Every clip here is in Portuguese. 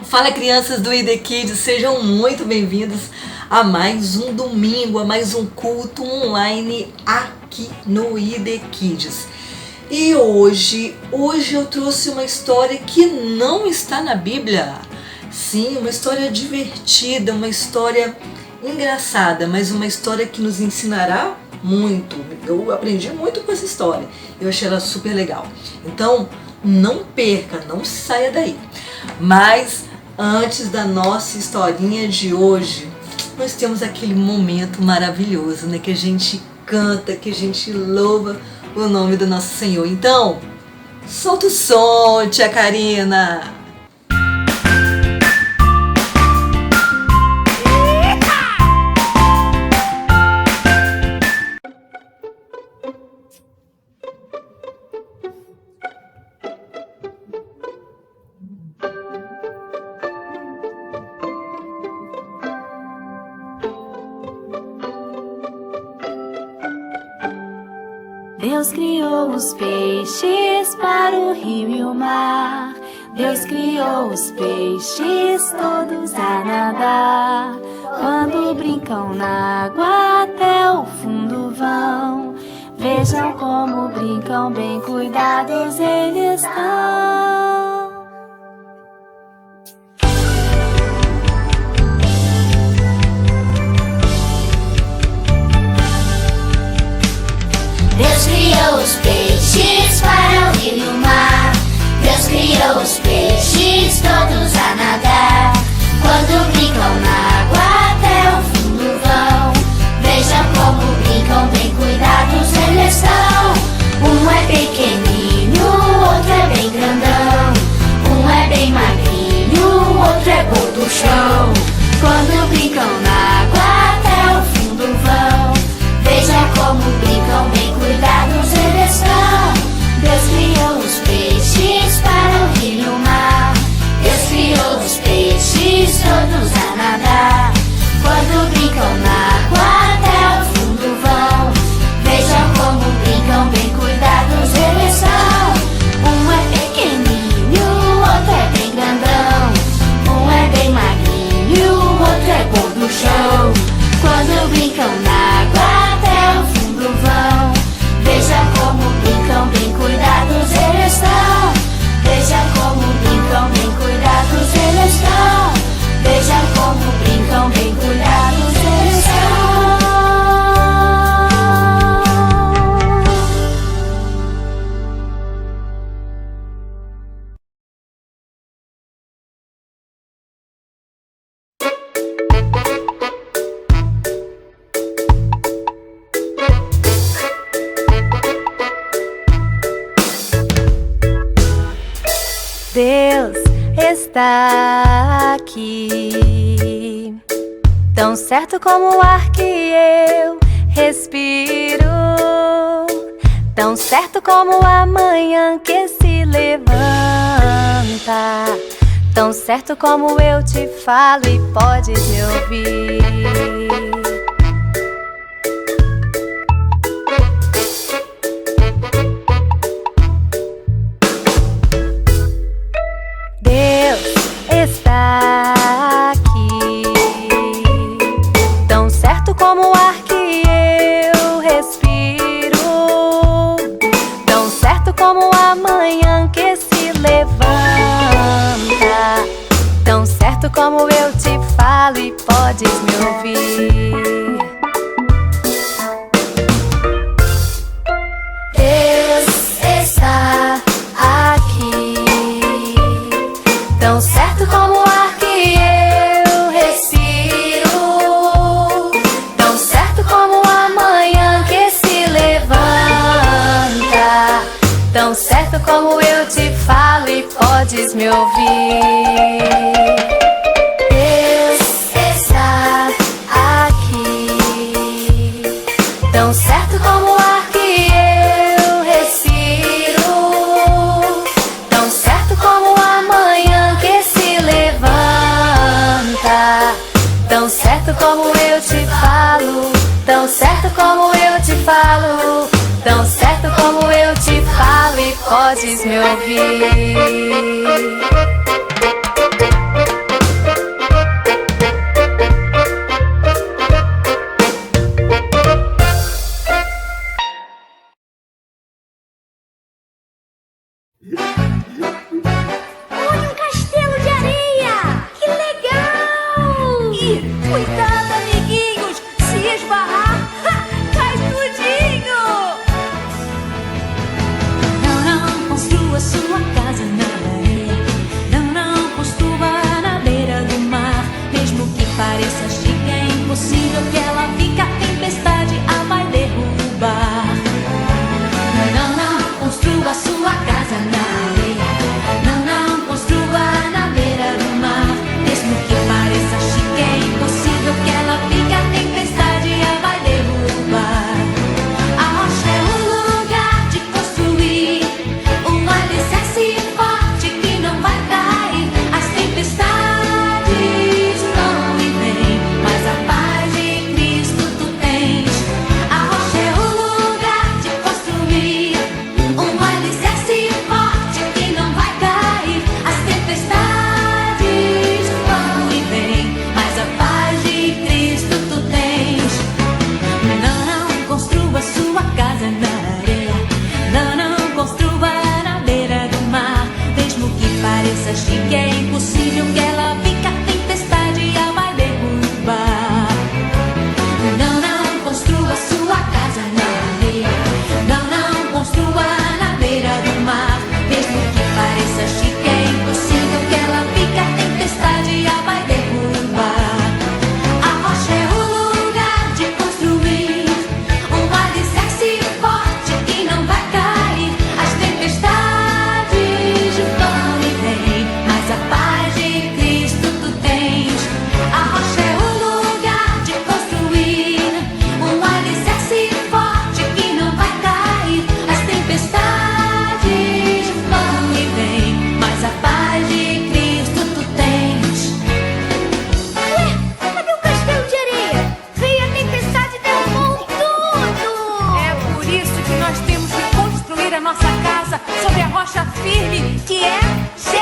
Fala, crianças do ID Kids, sejam muito bem-vindos a mais um domingo, a mais um culto online aqui no ID Kids. E hoje eu trouxe uma história que não está na Bíblia. Sim, uma história divertida, uma história engraçada, mas uma história que nos ensinará muito. Eu aprendi muito com essa história, eu achei ela super legal. Então, não perca, não saia daí. Mas antes da nossa historinha de hoje, nós temos aquele momento maravilhoso, né? Que a gente canta, que a gente louva o nome do nosso Senhor. Então, solta o som, tia Karina! Deus criou os peixes para o rio e o mar. Deus criou os peixes todos a nadar. Quando brincam na água até o fundo vão. Vejam como brincam, bem cuidados eles estão. Deus criou os peixes para o rio e o mar. Deus criou os peixes todos a nadar. Quando brincam na água até o fundo vão. Vejam como brincam, bem cuidados eles estão. Um é pequenininho, o outro é bem grandão. Um é bem magrinho, o outro é gorduchão. Quando brincam na água até o fundo vão. Veja como brincam, bem cuidados eles estão. Deus criou os peixes para o rio e o mar. Deus criou os peixes todos a nadar. Quando brincam na água até o fundo vão. Veja como brincam, bem cuidados eles estão. Um é pequenininho, o outro é bem grandão. Um é bem magrinho, o outro é gorduchão. Quando brincam na água até o fundo vão. Veja como brincam, bem cuidados eles estão. Veja como brincam, bem cuidados eles estão. Veja como brincam, bem cuidados eles estão. Deus está aqui, tão certo como o ar que eu respiro, tão certo como a manhã que se levanta, tão certo como eu te falo e podes me ouvir. Está aqui, tão certo como o ar que eu respiro, tão certo como a manhã que se levanta, tão certo como eu te falo e podes me ouvir. Deus está aqui, tão certo como o ar que eu respiro, tão certo como a manhã que se levanta, tão certo como eu te falo e podes me ouvir. Deus está aqui, tão certo como o ar que eu respiro, tão certo como a manhã que se levanta, tão certo como eu te falo, tão certo como eu te falo, tão certo como eu te falo e podes me ouvir. pareça chique, é impossível que ela fique a tempestade a vai derrubar. Não, não construa sua casa na areia. Não, não construa na beira do mar. Mesmo que pareça chique, é impossível que ela fique a tempestade a vai derrubar. A rocha é o lugar de construir um alicerce forte que não vai cair. As tempestades vão e vêm, mas a paz de Cristo tu tens. A rocha é o lugar de construir um alicerce forte que não vai cair. As tempestades vão e vêm, mas a paz de Cristo tu tens. Cadê o castelo de areia? Veio a tempestade e derrubou tudo! É por isso que nós temos que construir a nossa casa sobre a rocha firme, que é Jesus!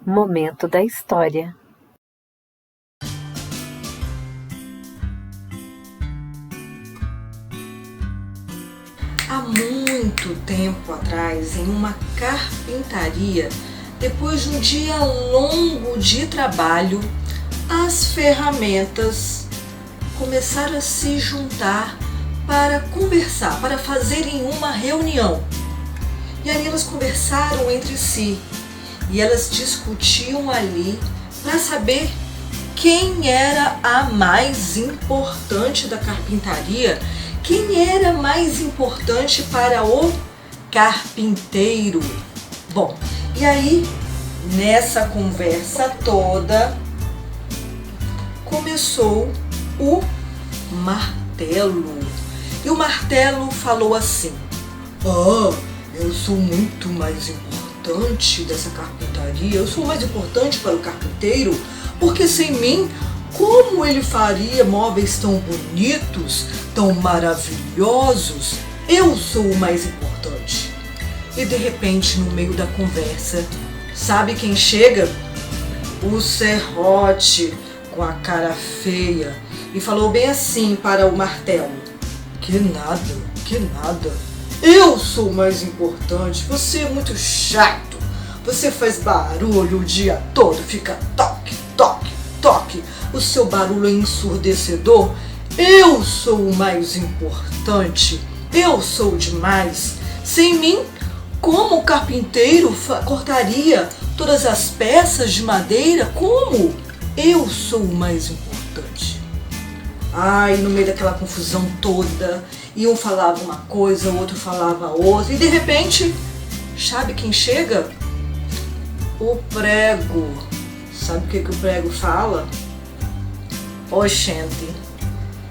Momento da história. Há muito tempo atrás, em uma carpintaria, depois de um dia longo de trabalho, as ferramentas começaram a se juntar para conversar, para fazerem uma reunião. E aí elas conversaram entre si e elas discutiam ali para saber quem era a mais importante da carpintaria, quem era mais importante para o carpinteiro. Bom, e aí nessa conversa toda começou o martelo. E o martelo falou assim: eu sou muito mais importante dessa carpintaria, eu sou mais importante para o carpinteiro, porque sem mim, como ele faria móveis tão bonitos, tão maravilhosos? Eu sou o mais importante. E de repente, no meio da conversa, sabe quem chega? O serrote, com a cara feia, e falou bem assim para o martelo: que nada, eu sou o mais importante, você é muito chato, você faz barulho o dia todo, fica toque, toque, toque, o seu barulho é ensurdecedor, eu sou o mais importante, eu sou demais, sem mim, como o carpinteiro cortaria todas as peças de madeira? Como? Eu sou o mais importante. Ai, no meio daquela confusão toda, e um falava uma coisa, o outro falava outra, e de repente, sabe quem chega? O prego. Sabe o que o prego fala? Oxente,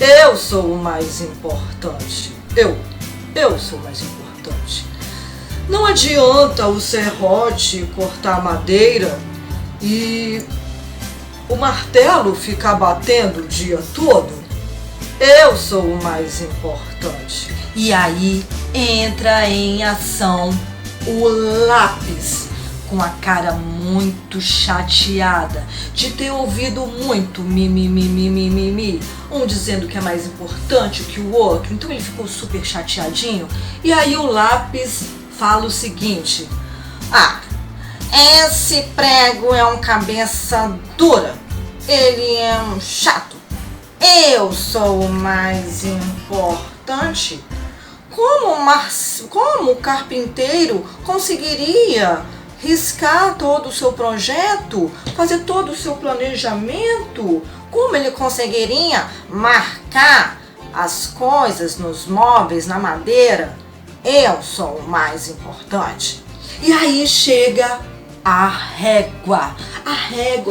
eu sou o mais importante. Eu sou o mais importante. Não adianta o serrote cortar madeira e o martelo ficar batendo o dia todo. Eu sou o mais importante. E aí entra em ação o lápis, com a cara muito chateada de ter ouvido muito mi, um dizendo que é mais importante que o outro, então ele ficou super chateadinho. E aí o lápis fala o seguinte: esse prego é um cabeça dura, ele é um chato, eu sou o mais importante. Como o carpinteiro conseguiria riscar todo o seu projeto, fazer todo o seu planejamento? Como ele conseguiria marcar as coisas nos móveis, na madeira? Eu sou o mais importante. E aí chega a régua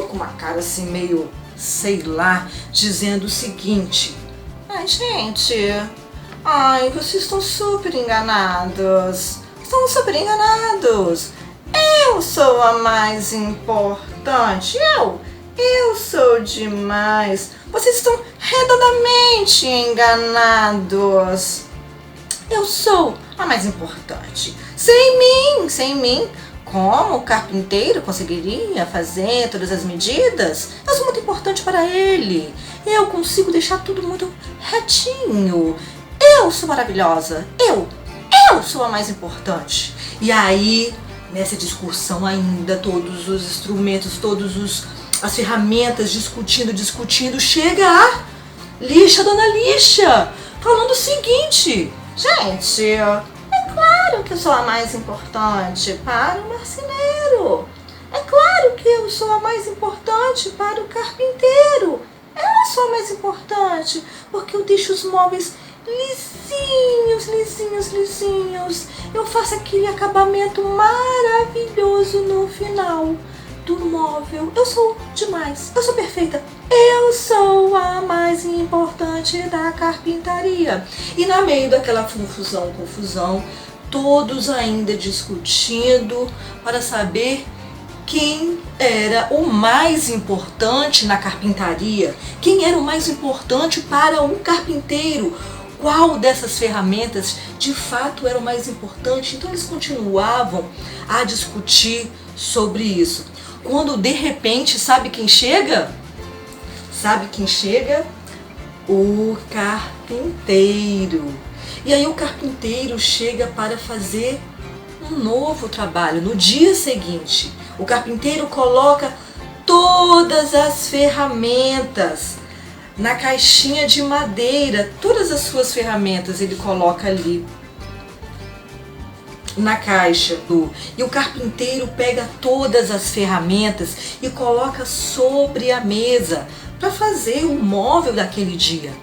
com uma cara assim meio, sei lá, dizendo o seguinte: gente, vocês estão super enganados. Eu sou a mais importante. Eu sou demais. Vocês estão redondamente enganados. Eu sou a mais importante. Sem mim, como o carpinteiro conseguiria fazer todas as medidas? Eu sou muito importante para ele. Eu consigo deixar tudo muito retinho. Eu sou maravilhosa. Eu sou a mais importante. E aí nessa discussão ainda, todos os instrumentos, as ferramentas discutindo, chega a Lixa, dona Lixa, falando o seguinte: gente, é claro que eu sou a mais importante para o marceneiro. É claro que eu sou a mais importante para o carpinteiro. Eu sou a mais importante porque eu deixo os móveis lisinhos. Eu faço aquele acabamento maravilhoso no final do móvel. Eu sou demais, eu sou perfeita. Eu sou a mais importante da carpintaria. E no meio daquela confusão, todos ainda discutindo para saber quem era o mais importante na carpintaria, quem era o mais importante para um carpinteiro, qual dessas ferramentas de fato era o mais importante. Então eles continuavam a discutir sobre isso. Quando de repente, sabe quem chega? O carpinteiro. E aí o carpinteiro chega para fazer um novo trabalho. No dia seguinte, o carpinteiro coloca todas as ferramentas na caixinha de madeira. Todas as suas ferramentas ele coloca ali na caixa. E o carpinteiro pega todas as ferramentas e coloca sobre a mesa para fazer o móvel daquele dia.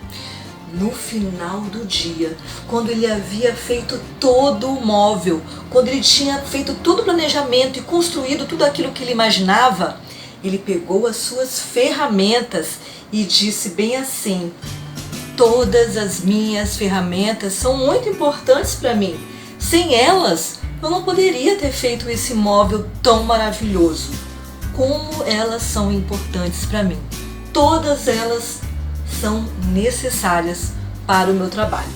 No final do dia, quando ele havia feito todo o móvel, quando ele tinha feito todo o planejamento e construído tudo aquilo que ele imaginava, ele pegou as suas ferramentas e disse bem assim: todas as minhas ferramentas são muito importantes para mim. Sem elas, eu não poderia ter feito esse móvel tão maravilhoso. Como elas são importantes para mim. Todas elas são necessárias para o meu trabalho.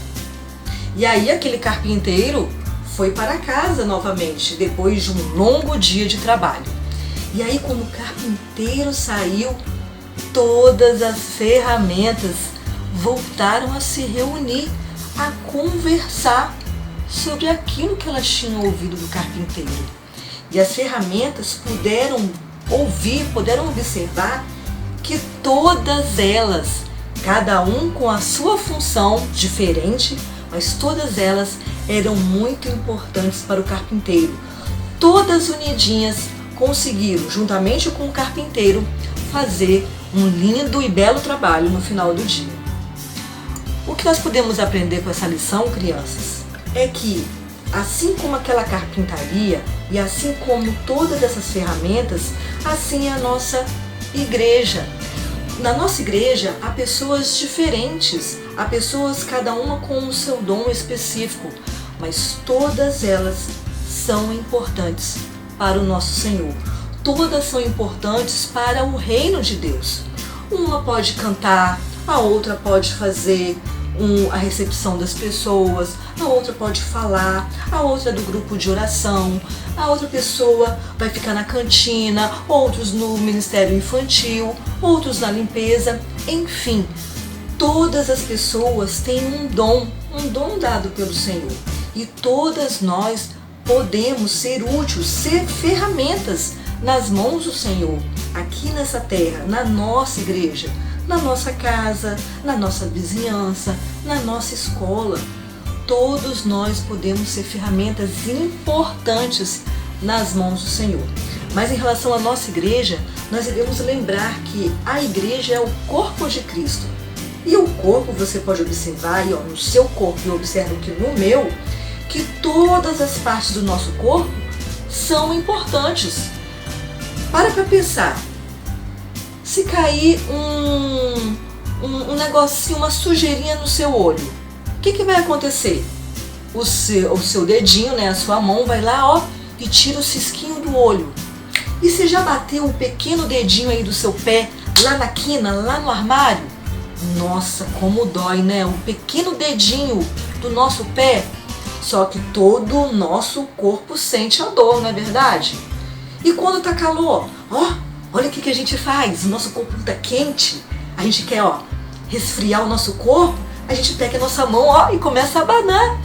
E aí aquele carpinteiro foi para casa novamente, depois de um longo dia de trabalho. E aí quando o carpinteiro saiu, todas as ferramentas voltaram a se reunir, a conversar sobre aquilo que elas tinham ouvido do carpinteiro. E as ferramentas puderam observar que todas elas, cada um com a sua função diferente, mas todas elas eram muito importantes para o carpinteiro. Todas unidinhas conseguiram, juntamente com o carpinteiro, fazer um lindo e belo trabalho no final do dia. O que nós podemos aprender com essa lição, crianças, é que assim como aquela carpintaria e assim como todas essas ferramentas, assim é a nossa igreja. Na nossa igreja há pessoas diferentes, há pessoas cada uma com o seu dom específico, mas todas elas são importantes para o nosso Senhor. Todas são importantes para o reino de Deus. Uma pode cantar, a outra pode fazer a recepção das pessoas, a outra pode falar, a outra é do grupo de oração, a outra pessoa vai ficar na cantina, outros no ministério infantil, outros na limpeza, enfim, todas as pessoas têm um dom dado pelo Senhor, e todas nós podemos ser úteis, ser ferramentas nas mãos do Senhor, aqui nessa terra, na nossa igreja, na nossa casa, na nossa vizinhança, na nossa escola. Todos nós podemos ser ferramentas importantes nas mãos do Senhor. Mas em relação à nossa igreja, nós devemos lembrar que a igreja é o corpo de Cristo. E o corpo, você pode observar, e no seu corpo, eu observo que no meu, que todas as partes do nosso corpo são importantes. Para pensar. Se cair um negocinho, uma sujeirinha no seu olho, o que vai acontecer? O seu dedinho, né, a sua mão vai lá, e tira o cisquinho do olho. E você já bateu o pequeno dedinho aí do seu pé lá na quina, lá no armário? Nossa, como dói, né? O pequeno dedinho do nosso pé. Só que todo o nosso corpo sente a dor, não é verdade? E quando tá calor, olha o que a gente faz, o nosso corpo está quente, a gente quer resfriar o nosso corpo, a gente pega a nossa mão e começa a abanar.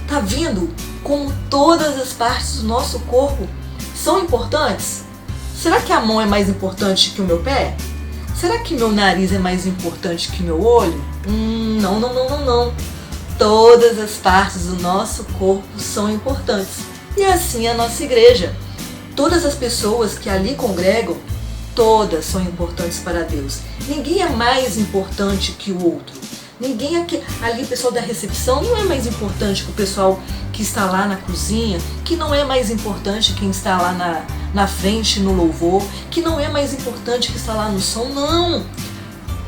Tá vendo como todas as partes do nosso corpo são importantes? Será que a mão é mais importante que o meu pé? Será que meu nariz é mais importante que meu olho? Não, não, não, não, não. Todas as partes do nosso corpo são importantes. E assim é a nossa igreja. Todas as pessoas que ali congregam, todas são importantes para Deus. Ninguém é mais importante que o outro. Ninguém aqui, ali o pessoal da recepção não é mais importante que o pessoal que está lá na cozinha, que não é mais importante quem está lá na frente no louvor, que não é mais importante que está lá no som, não.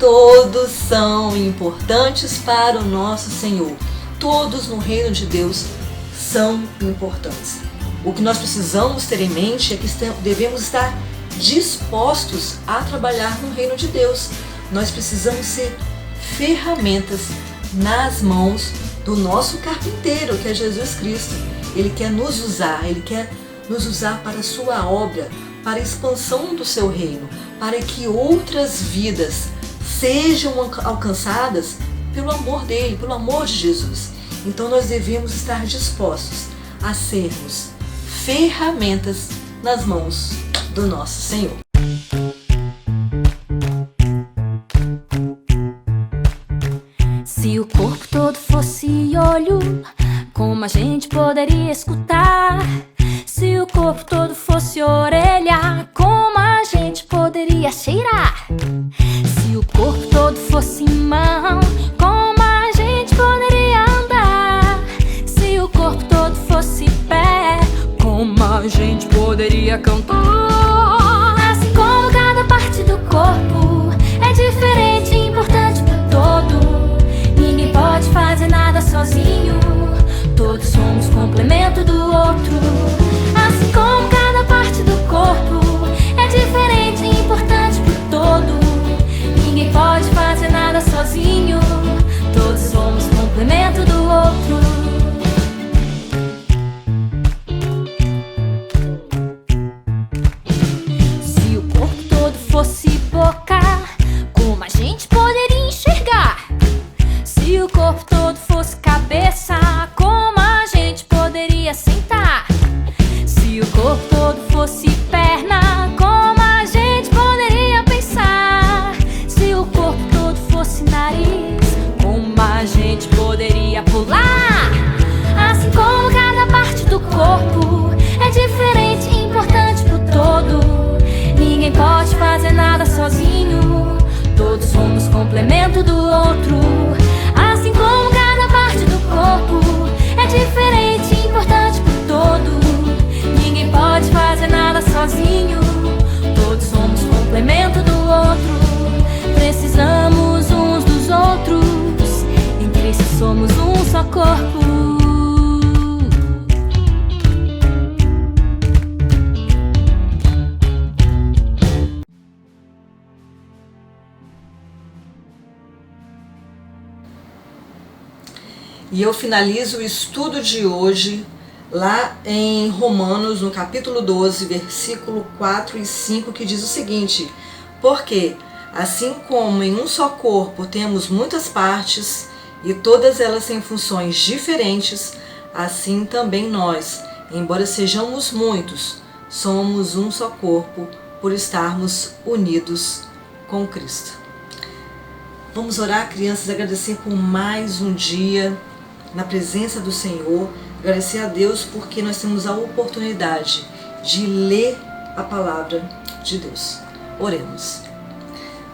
Todos são importantes para o nosso Senhor. Todos no reino de Deus são importantes. O que nós precisamos ter em mente é que devemos estar dispostos a trabalhar no reino de Deus. Nós precisamos ser ferramentas nas mãos do nosso carpinteiro, que é Jesus Cristo. Ele quer nos usar para a sua obra, para a expansão do seu reino, para que outras vidas sejam alcançadas pelo amor dele, pelo amor de Jesus. Então nós devemos estar dispostos a sermos ferramentas nas mãos do nosso Senhor. Se o corpo todo fosse olho, como a gente poderia escutar? Se o corpo todo fosse orelha, como a gente poderia cheirar? Se o corpo todo fosse mão, como a gente poderia andar? Se o corpo todo fosse pé, como a gente poderia cantar? Assim como cada parte do corpo é diferente e importante pro todo, ninguém pode fazer nada sozinho, todos somos complemento do outro. Assim como cada parte do corpo é diferente e importante pro todo, ninguém pode fazer nada sozinho, todos somos complemento do outro. Se o corpo todo fosse boca, como a gente poderia enxergar? Se o corpo todo fosse cabeça, como a gente poderia sentar? Se o corpo todo fosse perna, como a gente poderia pensar? Se o corpo todo fosse nariz, como a gente poderia pular? Assim como cada parte do corpo é diferente e importante pro todo, ninguém pode fazer nada sozinho, todos somos complemento do outro. Assim como cada parte do corpo é diferente e importante pro todo, ninguém pode fazer nada sozinho, todos somos complemento do outro. Precisamos uns dos outros, em Cristo somos um só corpo. E eu finalizo o estudo de hoje lá em Romanos, no capítulo 12, versículo 4 e 5, que diz o seguinte: porque, assim como em um só corpo temos muitas partes, e todas elas têm funções diferentes, assim também nós, embora sejamos muitos, somos um só corpo, por estarmos unidos com Cristo. Vamos orar, crianças, agradecer por mais um dia na presença do Senhor, agradecer a Deus porque nós temos a oportunidade de ler a palavra de Deus. Oremos.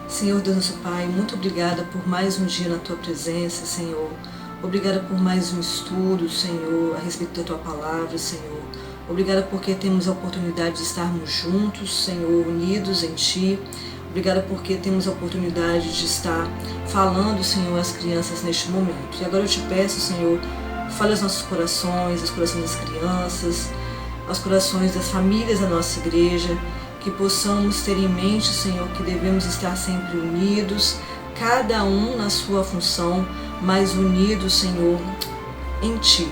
Senhor Deus nosso Pai, muito obrigada por mais um dia na Tua presença, Senhor. Obrigada por mais um estudo, Senhor, a respeito da Tua palavra, Senhor. Obrigada porque temos a oportunidade de estarmos juntos, Senhor, unidos em Ti. Obrigada porque temos a oportunidade de estar falando, Senhor, às crianças neste momento. E agora eu te peço, Senhor, fale aos nossos corações, aos corações das crianças, aos corações das famílias da nossa igreja, que possamos ter em mente, Senhor, que devemos estar sempre unidos, cada um na sua função, mas unidos, Senhor, em Ti.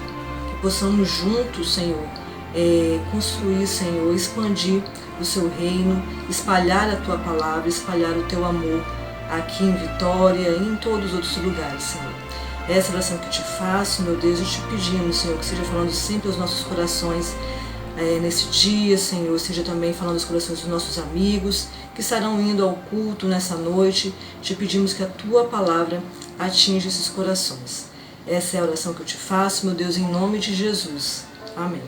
Que possamos juntos, Senhor, construir, Senhor, expandir o Seu reino, espalhar a Tua palavra, espalhar o Teu amor aqui em Vitória e em todos os outros lugares, Senhor. Essa oração que eu te faço, meu Deus, e te pedimos, Senhor, que seja falando sempre aos nossos corações, nesse dia, Senhor, esteja também falando nos corações dos nossos amigos que estarão indo ao culto nessa noite. Te pedimos que a Tua palavra atinja esses corações. Essa é a oração que eu te faço, meu Deus, em nome de Jesus. Amém.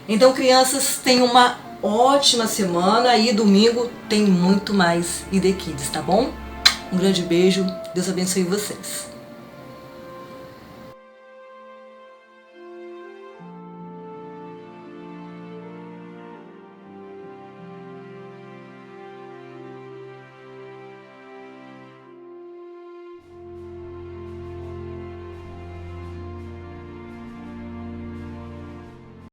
Então, crianças, tenham uma ótima semana e domingo tem muito mais ID Kids, tá bom? Um grande beijo, Deus abençoe vocês.